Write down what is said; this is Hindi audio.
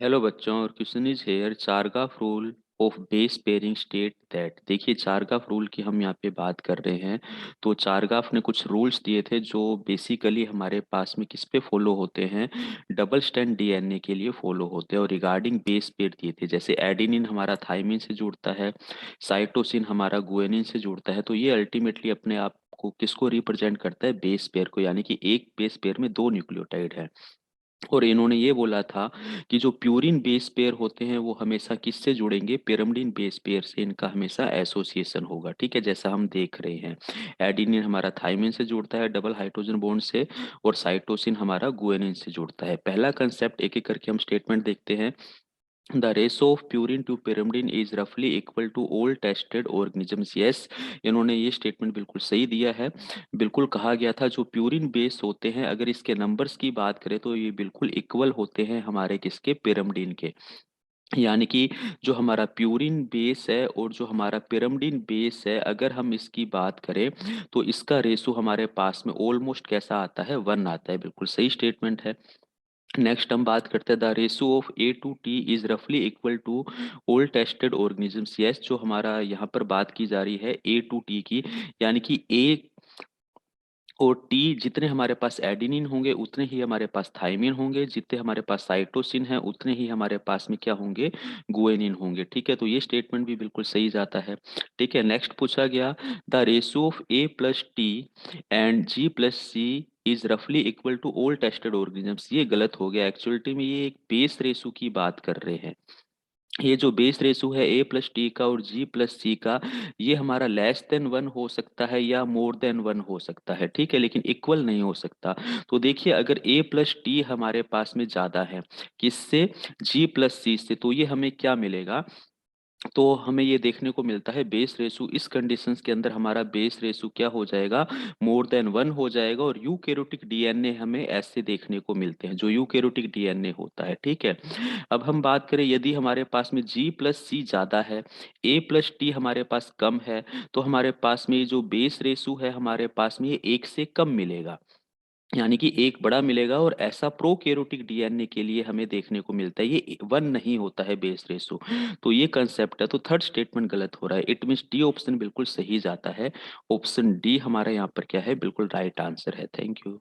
हेलो बच्चों, और question is here चारगाफ rule of base pairing state that. देखिए, चारगाफ रूल की हम यहाँ पे बात कर रहे हैं। तो चारगाफ ने कुछ रूल्स दिए थे जो बेसिकली हमारे पास में किस पे फॉलो होते हैं, डबल स्ट्रैंड डीएनए के लिए फॉलो होते हैं। और रिगार्डिंग बेस पेयर दिए थे, जैसे एडेनिन हमारा थाइमिन से जुड़ता है, साइटोसिन हमारा गुएनिन से जुड़ता है। तो ये अल्टीमेटली अपने आप को किसको रिप्रेजेंट करता है, बेस पेयर को, यानी कि एक बेस पेयर में दो न्यूक्लियोटाइड है। और इन्होंने ये बोला था कि जो प्यूरिन बेस पेयर होते हैं वो हमेशा किससे जुड़ेंगे, पिरामिडिन बेस पेयर से इनका हमेशा एसोसिएशन होगा। ठीक है, जैसा हम देख रहे हैं, एडिनिन हमारा थाइमिन से जुड़ता है डबल हाइड्रोजन बॉन्ड से, और साइटोसिन हमारा गुएनिन से जुड़ता है। पहला कंसेप्ट एक एक करके हम स्टेटमेंट देखते हैं। The ratio of purine to pyrimidine is रफली equal to all tested organisms. Yes, इन्होंने ये स्टेटमेंट बिल्कुल सही दिया है। बिल्कुल कहा गया था जो प्यूरिन बेस होते हैं, अगर इसके नंबर्स की बात करें तो ये बिल्कुल इक्वल होते हैं हमारे किसके, पिरामिडिन के। यानी कि जो हमारा प्यूरिन बेस है और जो हमारा पिरामिडिन बेस है, अगर हम इसकी बात करें तो इसका रेशो हमारे पास में ऑलमोस्ट कैसा आता है, 1 आता है। बिल्कुल सही स्टेटमेंट है। नेक्स्ट हम बात करते हैं, the ratio of A to T is रफली equal to all tested organisms. Yes, जो हमारा यहाँ पर बात की जा रही है ए टू टी की, यानी कि ए और टी, जितने हमारे पास एडिनिन होंगे उतने ही हमारे पास थाइमिन होंगे, जितने हमारे पास साइटोसिन है उतने ही हमारे पास में क्या होंगे, गुएनिन होंगे। ठीक है, तो ये स्टेटमेंट भी बिल्कुल सही जाता है। ठीक है, नेक्स्ट पूछा गया, the ratio of A plus T and G plus C is रफली equal to all tested organisms. ये गलत हो गया, एक्चुअलिटी में ये एक बेस रेशो की बात कर रहे हैं। ये जो बेस रेशो है ए प्लस टी का और जी प्लस सी का, ये हमारा लेस देन 1 हो सकता है या मोर देन 1 हो सकता है। ठीक है, लेकिन इक्वल नहीं हो सकता। तो देखिए, अगर ए प्लस टी हमारे पास में ज्यादा है किससे, जी प्लस सी से, तो ये हमें क्या मिलेगा, तो हमें ये देखने को मिलता है बेस रेशो इस कंडीशंस के अंदर हमारा बेस रेशो क्या हो जाएगा, मोर देन 1 हो जाएगा। और यूकेरोटिक डीएनए हमें ऐसे देखने को मिलते हैं, जो यूकेरोटिक डीएनए होता है। ठीक है, अब हम बात करें, यदि हमारे पास में जी प्लस सी ज्यादा है, ए प्लस टी हमारे पास कम है, तो हमारे पास में ये जो बेस रेशो है हमारे पास में ये एक से कम मिलेगा, यानी कि एक बड़ा मिलेगा। और ऐसा प्रोकैरियोटिक डीएनए के लिए हमें देखने को मिलता है, ये 1 नहीं होता है बेस रेशो। तो ये कंसेप्ट है, तो थर्ड स्टेटमेंट गलत हो रहा है। इट मीन्स डी ऑप्शन बिल्कुल सही जाता है। ऑप्शन डी हमारा यहाँ पर क्या है, बिल्कुल राइट आंसर है। Thank you.